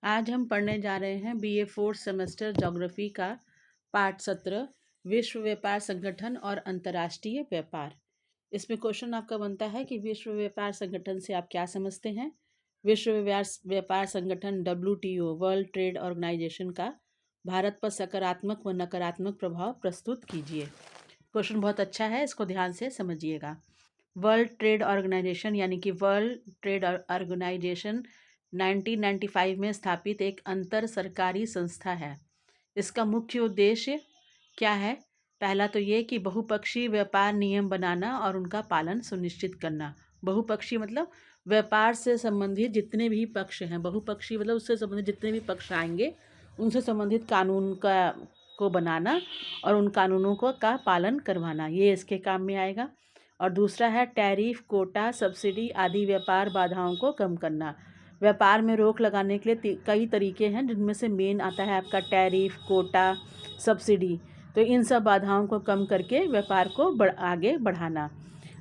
आज हम पढ़ने जा रहे हैं बीए फोर्थ सेमेस्टर ज्योग्राफी का पाठ 17 विश्व व्यापार संगठन और अंतर्राष्ट्रीय व्यापार। इसमें क्वेश्चन आपका बनता है कि विश्व व्यापार संगठन से आप क्या समझते हैं। विश्व व्यापार संगठन WTO वर्ल्ड ट्रेड ऑर्गेनाइजेशन का भारत पर सकारात्मक व नकारात्मक प्रभाव प्रस्तुत कीजिए। क्वेश्चन बहुत अच्छा है, इसको ध्यान से समझिएगा। वर्ल्ड ट्रेड ऑर्गेनाइजेशन यानी कि वर्ल्ड ट्रेड ऑर्गेनाइजेशन 1995 में स्थापित एक अंतर सरकारी संस्था है। इसका मुख्य उद्देश्य क्या है? पहला तो ये कि बहुपक्षीय व्यापार नियम बनाना और उनका पालन सुनिश्चित करना। बहुपक्षीय मतलब व्यापार से संबंधित जितने भी पक्ष हैं, बहुपक्षीय मतलब उससे संबंधित जितने भी पक्ष आएंगे उनसे संबंधित कानून को बनाना और उन कानूनों का पालन करवाना, ये इसके काम में आएगा। और दूसरा है टैरिफ, कोटा, सब्सिडी आदि व्यापार बाधाओं को कम करना। व्यापार में रोक लगाने के लिए कई तरीके हैं, जिनमें से मेन आता है आपका टैरिफ, कोटा, सब्सिडी। तो इन सब बाधाओं को कम करके व्यापार को आगे बढ़ाना।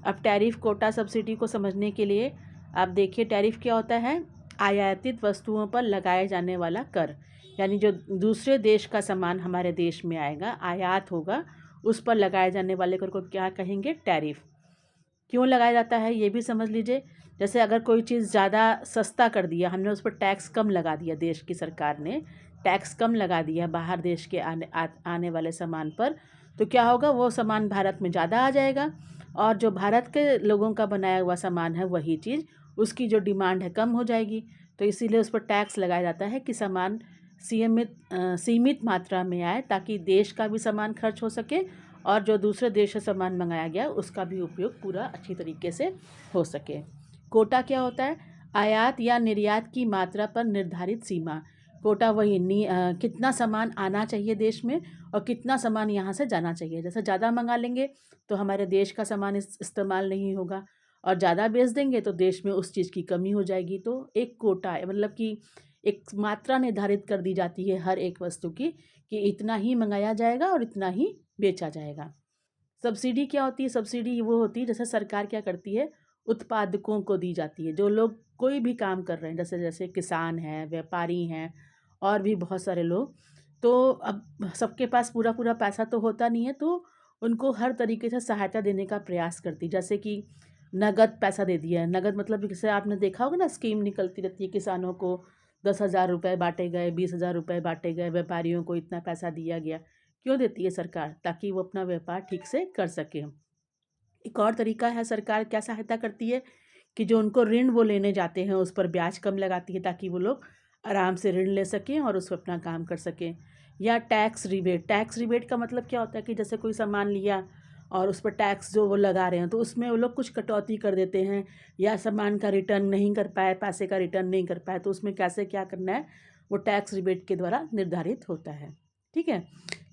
अब टैरिफ, कोटा, सब्सिडी को समझने के लिए आप देखिए टैरिफ क्या होता है। आयातित वस्तुओं पर लगाए जाने वाला कर, यानी जो दूसरे देश का सामान हमारे देश में आएगा, आयात होगा, उस पर लगाए जाने वाले कर को क्या कहेंगे? टैरिफ। क्यों लगाया जाता है ये भी समझ लीजिए। जैसे अगर कोई चीज़ ज़्यादा सस्ता कर दिया हमने, उस पर टैक्स कम लगा दिया, देश की सरकार ने टैक्स कम लगा दिया बाहर देश के आने वाले सामान पर, तो क्या होगा? वो सामान भारत में ज़्यादा आ जाएगा और जो भारत के लोगों का बनाया हुआ सामान है वही चीज़, उसकी जो डिमांड है कम हो जाएगी। तो इसीलिए उस पर टैक्स लगाया जाता है कि सामान सीमित मात्रा में आए, ताकि देश का भी सामान खर्च हो सके और जो दूसरे देश से सामान मंगाया गया उसका भी उपयोग पूरा अच्छी तरीके से हो सके। कोटा क्या होता है? आयात या निर्यात की मात्रा पर निर्धारित सीमा। कोटा वही कितना सामान आना चाहिए देश में और कितना सामान यहाँ से जाना चाहिए। जैसे ज़्यादा मंगा लेंगे तो हमारे देश का सामान इस्तेमाल नहीं होगा, और ज़्यादा बेच देंगे तो देश में उस चीज़ की कमी हो जाएगी। तो एक कोटा मतलब कि एक मात्रा निर्धारित कर दी जाती है हर एक वस्तु की, कि इतना ही मंगाया जाएगा और इतना ही बेचा जाएगा। सब्सिडी क्या होती है? सब्सिडी वो होती है जैसे सरकार क्या करती है, उत्पादकों को दी जाती है। जो लोग कोई भी काम कर रहे हैं, जैसे जैसे किसान हैं, व्यापारी हैं और भी बहुत सारे लोग, तो अब सबके पास पूरा पूरा पैसा तो होता नहीं है, तो उनको हर तरीके से सहायता देने का प्रयास करती है। जैसे कि नगद पैसा दे दिया है। नगद मतलब जैसे आपने देखा होगा ना, स्कीम निकलती रहती है, किसानों को 10,000 रुपये बांटे गए, 20,000 रुपये बांटे गए, व्यापारियों को इतना पैसा दिया गया। क्यों देती है सरकार? ताकि वो अपना व्यापार ठीक से कर सके। एक और तरीका है, सरकार क्या सहायता करती है कि जो उनको ऋण वो लेने जाते हैं उस पर ब्याज कम लगाती है, ताकि वो लोग आराम से ऋण ले सकें और उस पर अपना काम कर सकें। या टैक्स रिबेट। टैक्स रिबेट का मतलब क्या होता है कि जैसे कोई सामान लिया और उस पर टैक्स जो वो लगा रहे हैं, तो उसमें वो लोग कुछ कटौती कर देते हैं, या सामान का रिटर्न नहीं कर पाए, पैसे का रिटर्न नहीं कर पाए, तो उसमें कैसे क्या करना है वो टैक्स रिबेट के द्वारा निर्धारित होता है। ठीक है।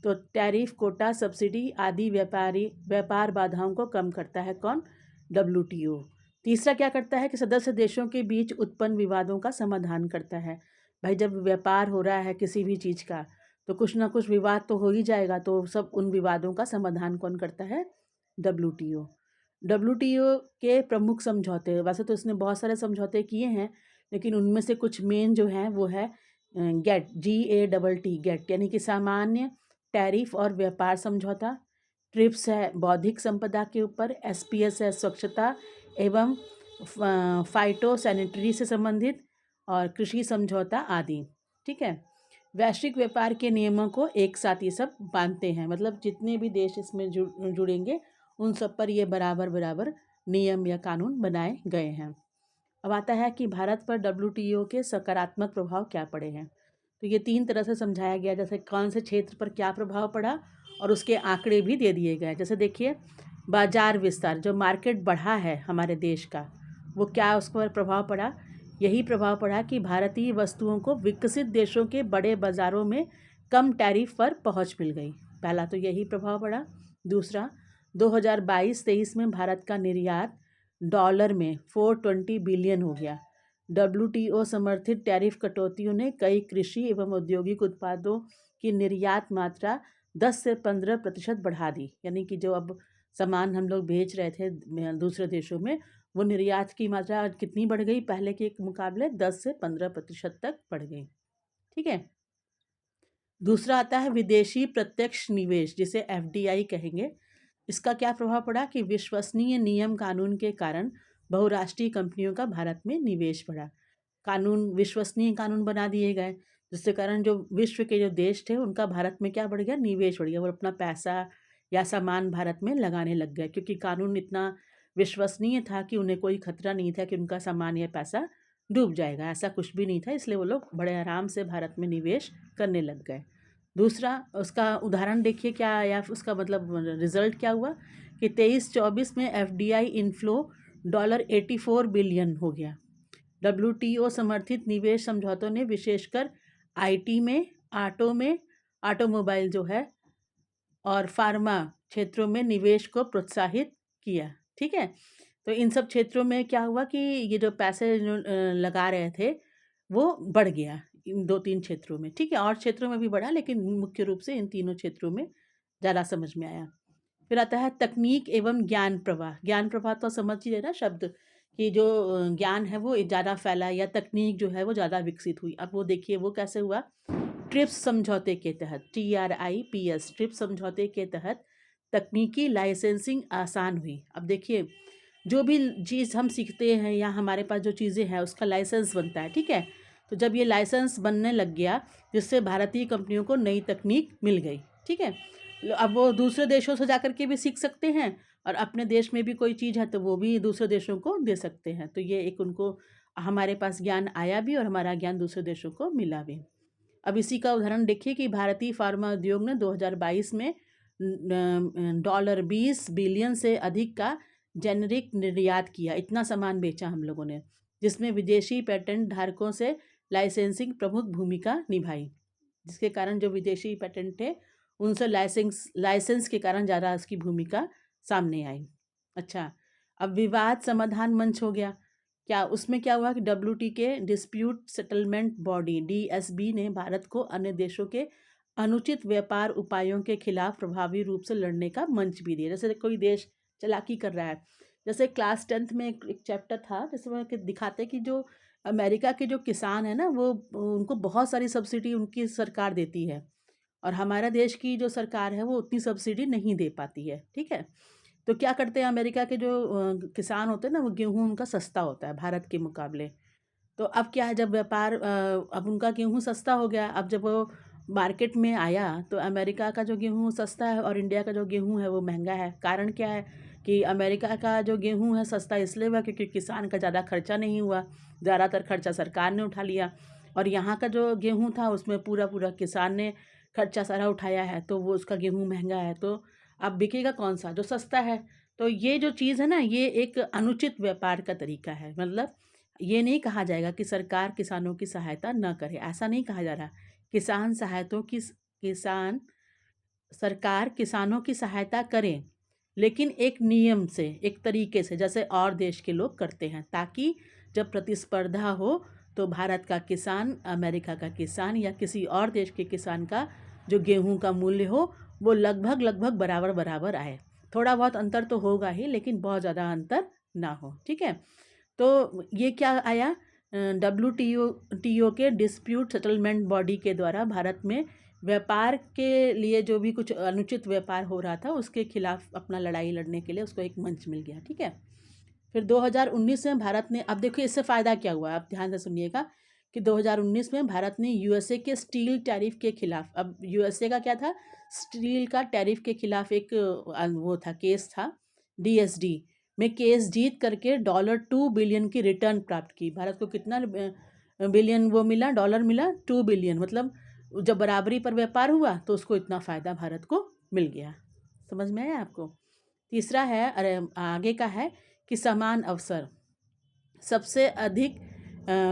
तो टैरिफ, कोटा, सब्सिडी आदि व्यापार बाधाओं को कम करता है कौन? WTO। तीसरा क्या करता है कि सदस्य देशों के बीच उत्पन्न विवादों का समाधान करता है। भाई जब व्यापार हो रहा है किसी भी चीज़ का, तो कुछ ना कुछ विवाद तो हो ही जाएगा, तो सब उन विवादों का समाधान कौन करता है? WTO। WTO के प्रमुख समझौते, वैसे तो इसने बहुत सारे समझौते किए हैं, लेकिन उनमें से कुछ मेन जो हैं वो है गेट, GATT, गेट यानी कि सामान्य टैरिफ और व्यापार समझौता। ट्रिप्स है बौद्धिक संपदा के ऊपर। SPS है स्वच्छता एवं फाइटो सैनिटरी से संबंधित, और कृषि समझौता आदि। ठीक है। वैश्विक व्यापार के नियमों को एक साथ ये सब बांधते हैं, मतलब जितने भी देश इसमें जुड़ेंगे उन सब पर ये बराबर बराबर नियम या कानून बनाए गए हैं। अब आता है कि भारत पर WTO के सकारात्मक प्रभाव क्या पड़े हैं। तो ये 3 तरह से समझाया गया, जैसे कौन से क्षेत्र पर क्या प्रभाव पड़ा और उसके आंकड़े भी दे दिए गए। जैसे देखिए, बाजार विस्तार, जो मार्केट बढ़ा है हमारे देश का, वो क्या उस पर प्रभाव पड़ा? यही प्रभाव पड़ा कि भारतीय वस्तुओं को विकसित देशों के बड़े बाज़ारों में कम टैरिफ पर पहुंच मिल गई। पहला तो यही प्रभाव पड़ा। दूसरा, 2022-23 में भारत का निर्यात डॉलर में 420 बिलियन हो गया। WTO समर्थित टैरिफ कटौतियों ने कई कृषि एवं औद्योगिक उत्पादों की निर्यात मात्रा 10 से 15% बढ़ा दी। यानी कि जो अब सामान हम लोग बेच रहे थे दूसरे देशों में, वो निर्यात की मात्रा कितनी बढ़ गई? पहले के मुकाबले 10 से 15% तक बढ़ गई। ठीक है। दूसरा आता है विदेशी प्रत्यक्ष निवेश, जिसे एफडीआई कहेंगे। इसका क्या प्रभाव पड़ा कि विश्वसनीय नियम कानून के कारण बहुराष्ट्रीय कंपनियों का भारत में निवेश बढ़ा। कानून, विश्वसनीय कानून बना दिए गए, जिसके कारण जो विश्व के जो देश थे उनका भारत में क्या बढ़ गया, निवेश बढ़ गया। वो अपना पैसा या सामान भारत में लगाने लग गए, क्योंकि कानून इतना विश्वसनीय था कि उन्हें कोई खतरा नहीं था कि उनका सामान या पैसा डूब जाएगा। ऐसा कुछ भी नहीं था, इसलिए वो लोग बड़े आराम से भारत में निवेश करने लग गए। दूसरा, उसका उदाहरण देखिए क्या आया, उसका मतलब रिजल्ट क्या हुआ कि 23-24 में एफडीआई इनफ्लो $84 बिलियन हो गया। डब्ल्यूटीओ समर्थित निवेश समझौतों ने विशेषकर आईटी में, ऑटोमोबाइल जो है और फार्मा क्षेत्रों में निवेश को प्रोत्साहित किया। ठीक है, तो इन सब क्षेत्रों में क्या हुआ कि ये जो पैसे लगा रहे थे वो बढ़ गया इन 2-3 क्षेत्रों में। ठीक है, और क्षेत्रों में भी बढ़ा, लेकिन मुख्य रूप से इन तीनों क्षेत्रों में ज़्यादा समझ में आया। फिर आता है तकनीक एवं ज्ञान प्रवाह। ज्ञान प्रवाह तो समझ ही रहे ना शब्द, कि जो ज्ञान है वो ज़्यादा फैला या तकनीक जो है वो ज़्यादा विकसित हुई। अब वो देखिए वो कैसे हुआ। ट्रिप्स समझौते के तहत, TRIPS, ट्रिप्स समझौते के तहत तकनीकी लाइसेंसिंग आसान हुई। अब देखिए, जो भी चीज़ हम सीखते हैं या हमारे पास जो चीज़ें हैं उसका लाइसेंस बनता है। ठीक है, तो जब ये लाइसेंस बनने लग गया, जिससे भारतीय कंपनियों को नई तकनीक मिल गई। ठीक है, अब वो दूसरे देशों से जाकर के भी सीख सकते हैं, और अपने देश में भी कोई चीज़ है तो वो भी दूसरे देशों को दे सकते हैं। तो ये एक उनको, हमारे पास ज्ञान आया भी और हमारा ज्ञान दूसरे देशों को मिला भी। अब इसी का उदाहरण देखिए कि भारतीय फार्मा उद्योग ने 2022 में $20 बिलियन से अधिक का जेनरिक निर्यात किया। इतना सामान बेचा हम लोगों ने, जिसमें विदेशी पेटेंट धारकों से लाइसेंसिंग प्रमुख भूमिका निभाई, जिसके कारण जो विदेशी पेटेंट थे उनसे लाइसेंस के कारण ज़्यादा उसकी भूमिका सामने आई। अच्छा, अब विवाद समाधान मंच हो गया। क्या उसमें क्या हुआ कि WT के डिस्प्यूट सेटलमेंट बॉडी DSB ने भारत को अन्य देशों के अनुचित व्यापार उपायों के खिलाफ प्रभावी रूप से लड़ने का मंच भी दिया। जैसे कोई देश चालाकी कर रहा है, जैसे क्लास 10th में एक चैप्टर था जिसमें कि दिखाते कि जो अमेरिका के जो किसान है ना, वो उनको बहुत सारी सब्सिडी उनकी सरकार देती है, और हमारा देश की जो सरकार है वो उतनी सब्सिडी नहीं दे पाती है। ठीक है, तो क्या करते हैं अमेरिका के जो किसान होते हैं ना, वो गेहूँ उनका सस्ता होता है भारत के मुकाबले। तो अब क्या है, जब व्यापार अब उनका गेहूँ सस्ता हो गया, अब जब वो मार्केट में आया तो अमेरिका का जो गेहूँ सस्ता है और इंडिया का जो गेहूँ है वो महंगा है। कारण क्या है कि अमेरिका का जो गेहूँ है सस्ता इसलिए हुआ क्योंकि किसान का ज़्यादा खर्चा नहीं हुआ, ज़्यादातर खर्चा सरकार ने उठा लिया। और यहाँ का जो गेहूँ था उसमें पूरा पूरा किसान ने खर्चा सारा उठाया है, तो वो उसका गेहूँ महंगा है। तो अब बिकेगा कौन सा, जो सस्ता है। तो ये जो चीज़ है ना, ये एक अनुचित व्यापार का तरीका है। मतलब ये नहीं कहा जाएगा कि सरकार किसानों की सहायता न करे, ऐसा नहीं कहा जा रहा। किसान सरकार किसानों की सहायता करे, लेकिन एक नियम से, एक तरीके से, जैसे और देश के लोग करते हैं, ताकि जब प्रतिस्पर्धा हो तो भारत का किसान अमेरिका का किसान या किसी और देश के किसान का जो गेहूं का मूल्य हो वो लगभग लगभग बराबर बराबर आए। थोड़ा बहुत अंतर तो होगा ही, लेकिन बहुत ज़्यादा अंतर ना हो। ठीक है, तो ये क्या आया, WTO के डिस्प्यूट सेटलमेंट बॉडी के द्वारा भारत में व्यापार के लिए जो भी कुछ अनुचित व्यापार हो रहा था उसके खिलाफ अपना लड़ाई लड़ने के लिए उसको एक मंच मिल गया। ठीक है, फिर 2019 में भारत ने, अब देखिए इससे फ़ायदा क्या हुआ, आप ध्यान से सुनिएगा कि 2019 में भारत ने USA के स्टील टैरिफ के खिलाफ, अब USA का क्या था, स्टील का टैरिफ के खिलाफ एक वो था, केस था, DSD में केस जीत करके $2 बिलियन की रिटर्न प्राप्त की। भारत को कितना बिलियन वो मिला, डॉलर मिला, 2 बिलियन। मतलब जब बराबरी पर व्यापार हुआ तो उसको इतना फ़ायदा भारत को मिल गया। समझ में आया आपको। तीसरा है, अरे आगे का है कि समान अवसर, सबसे अधिक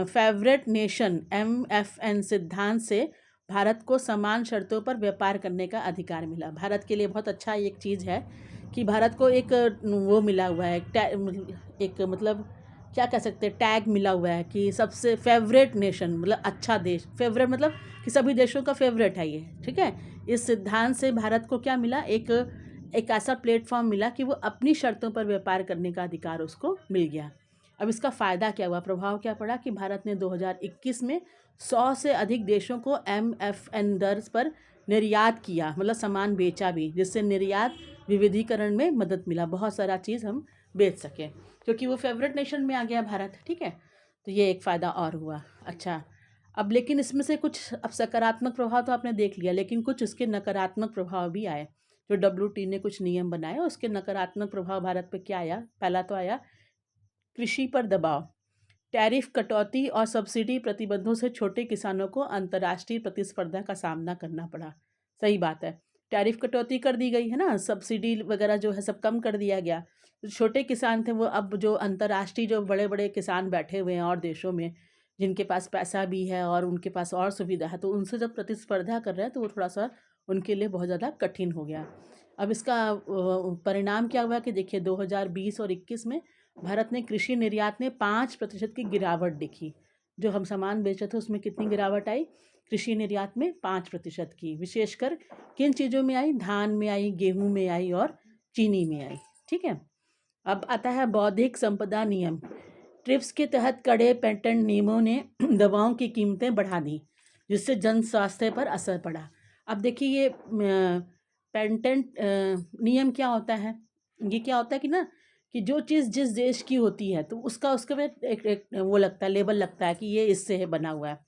फेवरेट नेशन MFN सिद्धांत से भारत को समान शर्तों पर व्यापार करने का अधिकार मिला। भारत के लिए बहुत अच्छा एक चीज़ है कि भारत को एक वो मिला हुआ है, एक मतलब क्या कह सकते हैं, टैग मिला हुआ है कि सबसे फेवरेट नेशन, मतलब अच्छा देश। फेवरेट मतलब कि सभी देशों का फेवरेट है ये। ठीक है, इस सिद्धांत से भारत को क्या मिला, एक ऐसा प्लेटफॉर्म मिला कि वो अपनी शर्तों पर व्यापार करने का अधिकार उसको मिल गया। अब इसका फ़ायदा क्या हुआ, प्रभाव क्या पड़ा कि भारत ने 2021 में 100 से अधिक देशों को MFN दर पर निर्यात किया, मतलब सामान बेचा भी, जिससे निर्यात विविधीकरण में मदद मिला, बहुत सारा चीज़ हम बेच सकें, क्योंकि वो फेवरेट नेशन में आ गया भारत। ठीक है, तो ये एक फ़ायदा और हुआ। अच्छा, अब लेकिन इसमें से कुछ, अब सकारात्मक प्रभाव तो आपने देख लिया, लेकिन कुछ इसके नकारात्मक प्रभाव भी आए। जो WTO ने कुछ नियम बनाए, उसके नकारात्मक प्रभाव भारत पे क्या आया? पहला तो आया कृषि पर दबाव। टैरिफ कटौती और सब्सिडी प्रतिबंधों से छोटे किसानों को अंतर्राष्ट्रीय प्रतिस्पर्धा का सामना करना पड़ा। सही बात है, टैरिफ कटौती कर दी गई है ना, सब्सिडी वगैरह जो है सब कम कर दिया गया। तो छोटे किसान थे वो, अब जो अंतर्राष्ट्रीय जो बड़े बड़े किसान बैठे हुए हैं और देशों में, जिनके पास पैसा भी है और उनके पास और सुविधा है, तो उनसे जब प्रतिस्पर्धा कर रहे हैं तो वो थोड़ा सा उनके लिए बहुत ज़्यादा कठिन हो गया। अब इसका परिणाम क्या हुआ कि देखिए 2020 और 21 में भारत ने कृषि निर्यात में 5% की गिरावट दिखी। जो हम सामान बेचे थे उसमें कितनी गिरावट आई? कृषि निर्यात में 5% की। विशेषकर किन चीज़ों में आई? धान में आई, गेहूं में आई और चीनी में आई। ठीक है, अब आता है बौद्धिक संपदा नियम। ट्रिप्स के तहत कड़े पेटेंट नियमों ने दवाओं की कीमतें बढ़ा दी, जिससे जन स्वास्थ्य पर असर पड़ा। अब देखिए ये पेटेंट नियम क्या होता है? ये क्या होता है कि ना, कि जो चीज़ जिस देश की होती है तो उसका उसके में एक वो लगता है, लेबल लगता है कि ये इससे है बना हुआ है।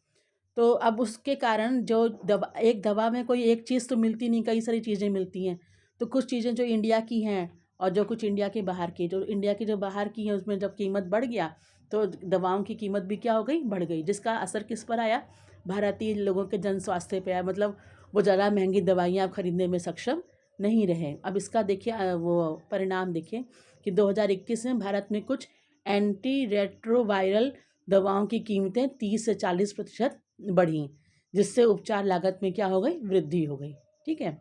तो अब उसके कारण जो दवा, एक दवा में कोई एक चीज़ तो मिलती नहीं, कई सारी चीज़ें मिलती हैं। तो कुछ चीज़ें जो इंडिया की हैं और जो कुछ इंडिया के बाहर की, जो इंडिया की जो बाहर की है उसमें जब कीमत बढ़ गया तो दवाओं की कीमत भी क्या हो गई? बढ़ गई, जिसका असर किस पर आया? भारतीय लोगों के जन स्वास्थ्य पे आया। मतलब वो ज़्यादा महंगी दवाइयाँ अब खरीदने में सक्षम नहीं रहे। अब इसका देखिए वो परिणाम देखिए कि 2021 में भारत में कुछ एंटी रेट्रोवायरल दवाओं की कीमतें 30 से 40% बढ़ी, जिससे उपचार लागत में क्या हो गई? वृद्धि हो गई। ठीक है,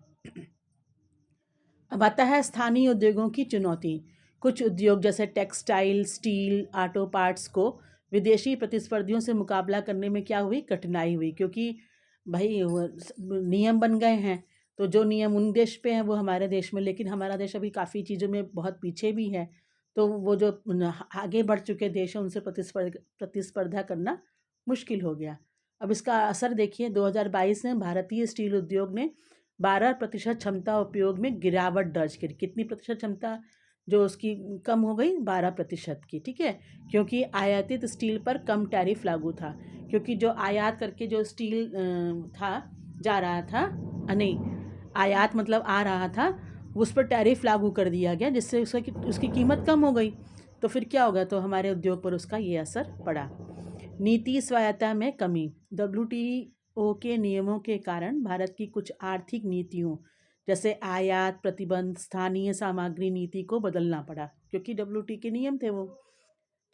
अब आता है स्थानीय उद्योगों की चुनौती। कुछ उद्योग जैसे टेक्सटाइल, स्टील, ऑटो पार्ट्स को विदेशी प्रतिस्पर्धियों से मुकाबला करने में क्या हुई? कठिनाई हुई, क्योंकि भाई नियम बन गए हैं, तो जो नियम उन देश पे हैं वो हमारे देश में, लेकिन हमारा देश अभी काफ़ी चीज़ों में बहुत पीछे भी है। तो वो जो आगे बढ़ चुके देश हैं उनसे प्रतिस्पर्धा करना मुश्किल हो गया। अब इसका असर देखिए 2022 में भारतीय स्टील उद्योग ने 12% क्षमता उपयोग में गिरावट दर्ज करी। कितनी प्रतिशत क्षमता जो उसकी कम हो गई? 12% की। ठीक है, क्योंकि आयातित स्टील पर कम टैरिफ लागू था, क्योंकि जो आयात करके जो स्टील था जा रहा था, नहीं, आयात मतलब आ रहा था, उस पर टैरिफ लागू कर दिया गया, जिससे उसकी कीमत कम हो गई। तो फिर क्या होगा? तो हमारे उद्योग पर उसका ये असर पड़ा। नीति स्वायत्ता में कमी। WTO के नियमों के कारण भारत की कुछ आर्थिक नीतियों जैसे आयात प्रतिबंध, स्थानीय सामग्री नीति को बदलना पड़ा, क्योंकि WTO के नियम थे वो।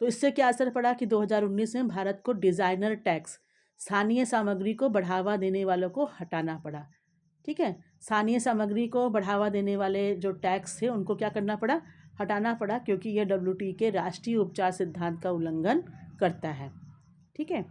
तो इससे क्या असर पड़ा कि 2019 में भारत को डिज़ाइनर टैक्स, स्थानीय सामग्री को बढ़ावा देने वालों को हटाना पड़ा। ठीक है, स्थानीय सामग्री को बढ़ावा देने वाले जो टैक्स थे उनको क्या करना पड़ा? हटाना पड़ा, क्योंकि यह WTO के राष्ट्रीय उपचार सिद्धांत का उल्लंघन करता है। ठीक है,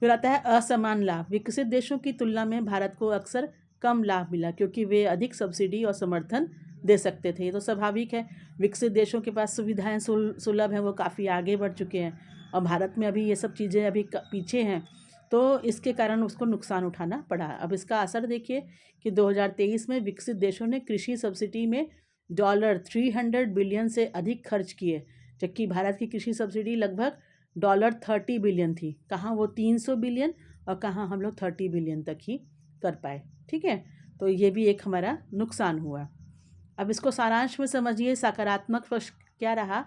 फिर आता है असमान लाभ। विकसित देशों की तुलना में भारत को अक्सर कम लाभ मिला, क्योंकि वे अधिक सब्सिडी और समर्थन दे सकते थे। ये तो स्वाभाविक है, विकसित देशों के पास सुविधाएं सुलभ हैं, वो काफ़ी आगे बढ़ चुके हैं, और भारत में अभी ये सब चीज़ें अभी पीछे हैं, तो इसके कारण उसको नुकसान उठाना पड़ा। अब इसका असर देखिए कि 2023 में विकसित देशों ने कृषि सब्सिडी में $300 बिलियन से अधिक खर्च किए, जबकि भारत की कृषि सब्सिडी लगभग $30 बिलियन थी। कहाँ वो 300 बिलियन और कहाँ हम लोग 30 बिलियन तक ही कर पाए। ठीक है, तो ये भी एक हमारा नुकसान हुआ। अब इसको सारांश में समझिए, सकारात्मक पक्ष क्या रहा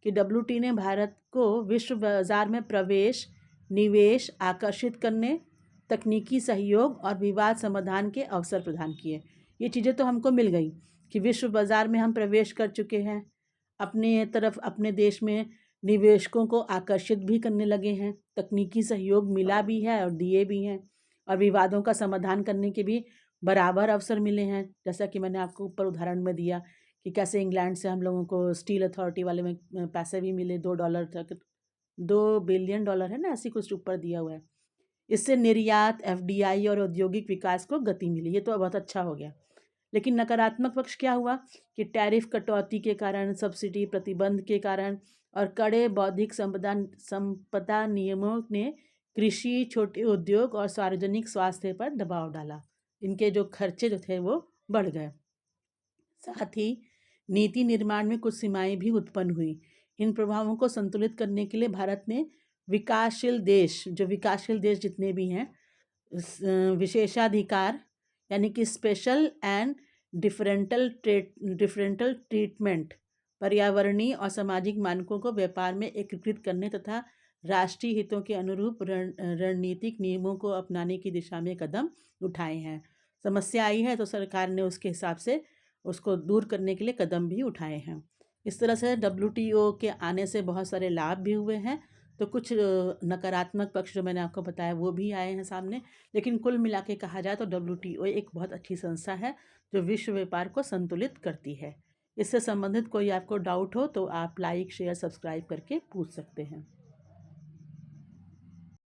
कि WTO ने भारत को विश्व बाजार में प्रवेश, निवेश आकर्षित करने, तकनीकी सहयोग और विवाद समाधान के अवसर प्रदान किए। ये चीज़ें तो हमको मिल गई कि विश्व बाजार में हम प्रवेश कर चुके हैं, अपने तरफ अपने देश में निवेशकों को आकर्षित भी करने लगे हैं, तकनीकी सहयोग मिला भी है और दिए भी हैं, और विवादों का समाधान करने के भी बराबर अवसर मिले हैं। जैसा कि मैंने आपको ऊपर उदाहरण में दिया कि कैसे इंग्लैंड से हम लोगों को स्टील अथॉरिटी वाले में पैसे भी मिले, $2 तक, $2 बिलियन है ना, ऐसी कुछ ऊपर दिया हुआ है। इससे निर्यात, FDI और औद्योगिक विकास को गति मिली, ये तो बहुत अच्छा हो गया। लेकिन नकारात्मक पक्ष क्या हुआ कि टैरिफ कटौती के कारण, सब्सिडी प्रतिबंध के कारण और कड़े बौद्धिक संपदा नियमों ने कृषि, छोटे उद्योग और सार्वजनिक स्वास्थ्य पर दबाव डाला। इनके जो खर्चे जो थे वो बढ़ गए। साथ ही नीति निर्माण में कुछ सीमाएं भी उत्पन्न हुई। इन प्रभावों को संतुलित करने के लिए भारत ने विकासशील देश जितने भी हैं, विशेषाधिकार यानी कि स्पेशल एंड डिफरेंटल ट्रीटमेंट, पर्यावरणीय और सामाजिक मानकों को व्यापार में एकीकृत करने तथा राष्ट्रीय हितों के अनुरूप रणनीतिक नियमों को अपनाने की दिशा में कदम उठाए हैं। समस्या आई है तो सरकार ने उसके हिसाब से उसको दूर करने के लिए कदम भी उठाए हैं। इस तरह से WTO के आने से बहुत सारे लाभ भी हुए हैं, तो कुछ नकारात्मक पक्ष जो मैंने आपको बताया वो भी आए हैं सामने। लेकिन कुल मिला के कहा जाए तो WTO एक बहुत अच्छी संस्था है जो विश्व व्यापार को संतुलित करती है। इससे संबंधित कोई आपको डाउट हो तो आप लाइक, शेयर, सब्सक्राइब करके पूछ सकते हैं।